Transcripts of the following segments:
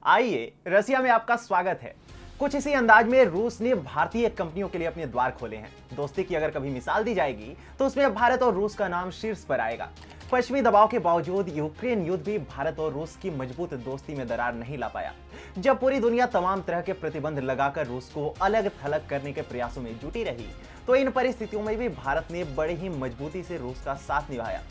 आइए रसिया में आपका स्वागत है। कुछ इसी अंदाज में रूस ने भारतीय कंपनियों के लिए अपने द्वार खोले हैं। दोस्ती की अगर कभी मिसाल दी जाएगी तो उसमें भारत और रूस का नाम शीर्ष पर आएगा। पश्चिमी दबाव के बावजूद यूक्रेन युद्ध भी भारत और रूस की मजबूत दोस्ती में दरार नहीं ला पाया। जब पूरी दुनिया तमाम तरह के प्रतिबंध लगाकर रूस को अलग थलग करने के प्रयासों में जुटी रही, तो इन परिस्थितियों में भी भारत ने बड़े ही मजबूती से रूस का साथ निभाया।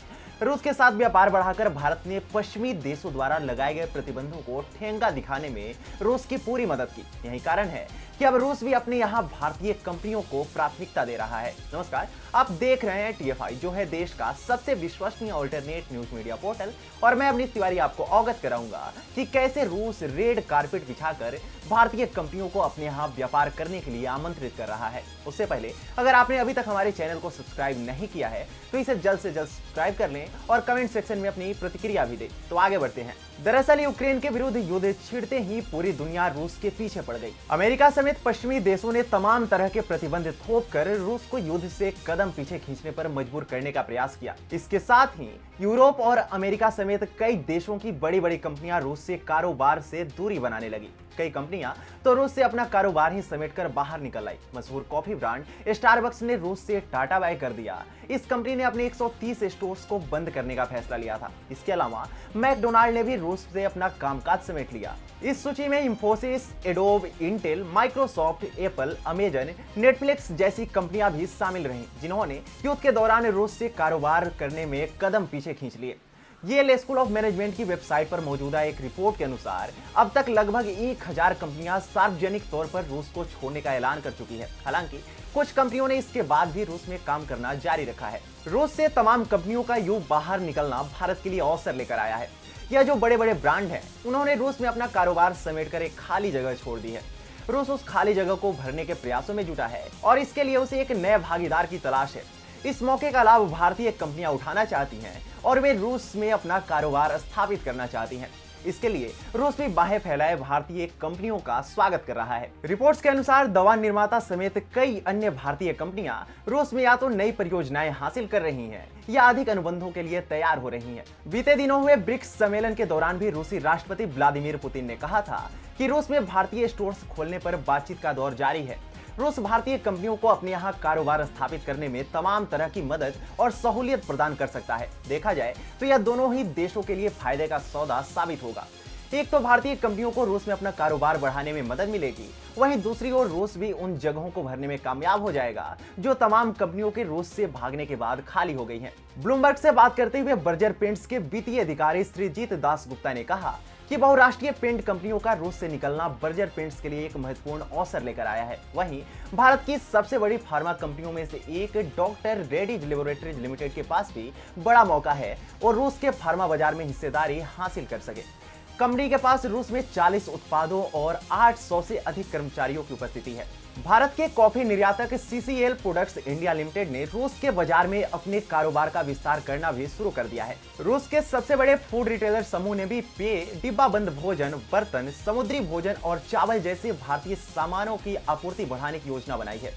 रूस के साथ व्यापार बढ़ाकर भारत ने पश्चिमी देशों द्वारा लगाए गए प्रतिबंधों को ठेंगा दिखाने में रूस की पूरी मदद की। यही कारण है कि अब रूस भी अपने यहाँ भारतीय कंपनियों को प्राथमिकता दे रहा है। नमस्कार, आप देख रहे हैं TFI, जो है देश का सबसे विश्वसनीय अल्टरनेट न्यूज मीडिया पोर्टल, और मैं अवनीश तिवारी आपको अवगत कराऊंगा कि कैसे रूस रेड कारपेट बिछाकर भारतीय कंपनियों को अपने यहाँ व्यापार करने के लिए आमंत्रित कर रहा है। उससे पहले अगर आपने अभी तक हमारे चैनल को सब्सक्राइब नहीं किया है तो इसे जल्द से जल्द सब्सक्राइब कर लें और कमेंट सेक्शन में अपनी प्रतिक्रिया भी दें। तो आगे बढ़ते हैं। दरअसल यूक्रेन के विरुद्ध युद्ध छिड़ते ही पूरी दुनिया रूस के पीछे पड़ गई। अमेरिका समेत पश्चिमी देशों ने तमाम तरह के प्रतिबंध थोपकर रूस को युद्ध से कदम पीछे खींचने पर मजबूर करने का प्रयास किया। इसके साथ ही यूरोप और अमेरिका समेत कई देशों की बड़ी बड़ी कंपनियां रूस से कारोबार से दूरी बनाने लगी। कई कंपनियां तो रूस से अपना कारोबार ही समेटकर बाहर निकल आई। मशहूर कॉफी ब्रांड स्टारबक्स ने रूस से टाटा बाय कर दिया। इस कंपनी ने अपने 130 स्टोर्स को बंद करने का फैसला लिया था। इसके अलावा मैकडोनाल्ड ने भी रूस से अपना कामकाज समेट लिया। इस सूची में Infosys, adobe, Intel, Microsoft, Apple, Amazon, Netflix जैसी कंपनियां भी शामिल रहीं, जिन्होंने युद्ध के दौरान रूस से कारोबार करने में कदम पीछे खींच लिए। येल स्कूल ऑफ मैनेजमेंट की वेबसाइट पर मौजूदा एक रिपोर्ट के अनुसार अब तक लगभग 1000 कंपनियां सार्वजनिक तौर पर रूस को छोड़ने का ऐलान कर चुकी है। हालांकि कुछ कंपनियों ने इसके बाद भी रूस में काम करना जारी रखा है। रूस से तमाम कंपनियों का यूं बाहर निकलना भारत के लिए अवसर लेकर आया है। यह जो बड़े बड़े ब्रांड हैं, उन्होंने रूस में अपना कारोबार समेटकर एक खाली जगह छोड़ दी है। रूस उस खाली जगह को भरने के प्रयासों में जुटा है और इसके लिए उसे एक नए भागीदार की तलाश है। इस मौके का लाभ भारतीय कंपनियां उठाना चाहती हैं और वे रूस में अपना कारोबार स्थापित करना चाहती हैं। इसके लिए रूस भी बाहें फैलाए भारतीय कंपनियों का स्वागत कर रहा है। रिपोर्ट्स के अनुसार दवा निर्माता समेत कई अन्य भारतीय कंपनियां रूस में या तो नई परियोजनाएं हासिल कर रही हैं या अधिक अनुबंधों के लिए तैयार हो रही हैं। बीते दिनों हुए ब्रिक्स सम्मेलन के दौरान भी रूसी राष्ट्रपति व्लादिमीर पुतिन ने कहा था कि रूस में भारतीय स्टोर्स खोलने पर बातचीत का दौर जारी है। रूस भारतीय कंपनियों को अपने यहाँ कारोबार स्थापित करने में तमाम तरह की मदद और सहूलियत प्रदान कर सकता है। देखा जाए तो यह दोनों ही देशों के लिए फायदे का सौदा साबित होगा। एक तो भारतीय कंपनियों को रूस में अपना कारोबार बढ़ाने में मदद मिलेगी, वहीं दूसरी ओर रूस भी उन जगहों को भरने में कामयाब हो जाएगा जो तमाम कंपनियों के रूस से भागने के बाद खाली हो गई हैं। ब्लूमबर्ग से बात करते हुए बर्जर पेंट्स के वित्तीय अधिकारी श्रीजीत दास गुप्ता ने कहा कि बहुराष्ट्रीय पेंट कंपनियों का रूस से निकलना बर्जर पेंट्स के लिए एक महत्वपूर्ण अवसर लेकर आया है। वहीं भारत की सबसे बड़ी फार्मा कंपनियों में से एक डॉक्टर रेड्डीज लेबोरेटरीज लिमिटेड के पास भी बड़ा मौका है और रूस के फार्मा बाजार में हिस्सेदारी हासिल कर सके। कंपनी के पास रूस में 40 उत्पादों और 800 से अधिक कर्मचारियों की उपस्थिति है। भारत के कॉफी निर्यातक CCL प्रोडक्ट्स इंडिया लिमिटेड ने रूस के बाजार में अपने कारोबार का विस्तार करना भी शुरू कर दिया है। रूस के सबसे बड़े फूड रिटेलर समूह ने भी पेय, डिब्बाबंद भोजन, बर्तन, समुद्री भोजन और चावल जैसे भारतीय सामानों की आपूर्ति बढ़ाने की योजना बनाई है।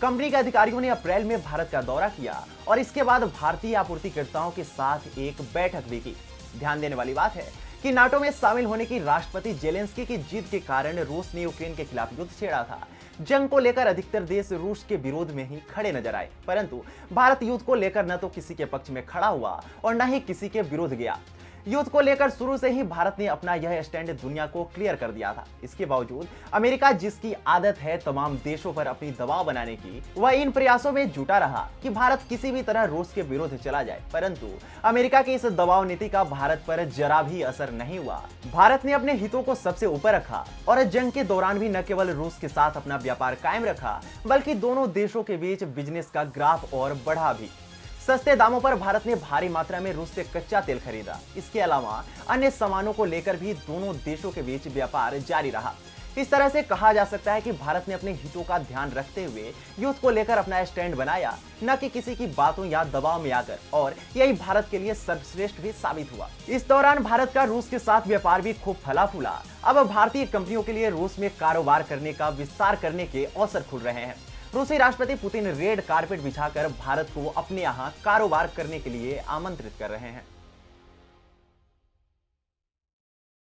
कंपनी के अधिकारियों ने अप्रैल में भारत का दौरा किया और इसके बाद भारतीय आपूर्तिकर्ताओं के साथ एक बैठक भी की। ध्यान देने वाली बात है कि नाटो में शामिल होने की राष्ट्रपति जेलेंस्की की जीत के कारण रूस ने यूक्रेन के खिलाफ युद्ध छेड़ा था। जंग को लेकर अधिकतर देश रूस के विरोध में ही खड़े नजर आए, परंतु भारत युद्ध को लेकर न तो किसी के पक्ष में खड़ा हुआ और न ही किसी के विरुद्ध गया। युद्ध को लेकर शुरू से ही भारत ने अपना यह स्टैंड दुनिया को क्लियर कर दिया था। इसके बावजूद अमेरिका, जिसकी आदत है तमाम देशों पर अपनी दबाव बनाने की, वह इन प्रयासों में जुटा रहा कि भारत किसी भी तरह रूस के विरुद्ध चला जाए, परंतु अमेरिका की इस दबाव नीति का भारत पर जरा भी असर नहीं हुआ। भारत ने अपने हितों को सबसे ऊपर रखा और जंग के दौरान भी न केवल रूस के साथ अपना व्यापार कायम रखा, बल्कि दोनों देशों के बीच बिजनेस का ग्राफ और बढ़ा भी। सस्ते दामों पर भारत ने भारी मात्रा में रूस से कच्चा तेल खरीदा। इसके अलावा अन्य सामानों को लेकर भी दोनों देशों के बीच व्यापार जारी रहा। इस तरह से कहा जा सकता है कि भारत ने अपने हितों का ध्यान रखते हुए युद्ध को लेकर अपना स्टैंड बनाया, न कि किसी की बातों या दबाव में आकर, और यही भारत के लिए सर्वश्रेष्ठ भी साबित हुआ। इस दौरान भारत का रूस के साथ व्यापार भी खूब फला फूला। अब भारतीय कंपनियों के लिए रूस में कारोबार करने का विस्तार करने के अवसर खुल रहे हैं। रूसी राष्ट्रपति पुतिन रेड कारपेट बिछाकर भारत को अपने यहाँ कारोबार करने के लिए आमंत्रित कर रहे हैं।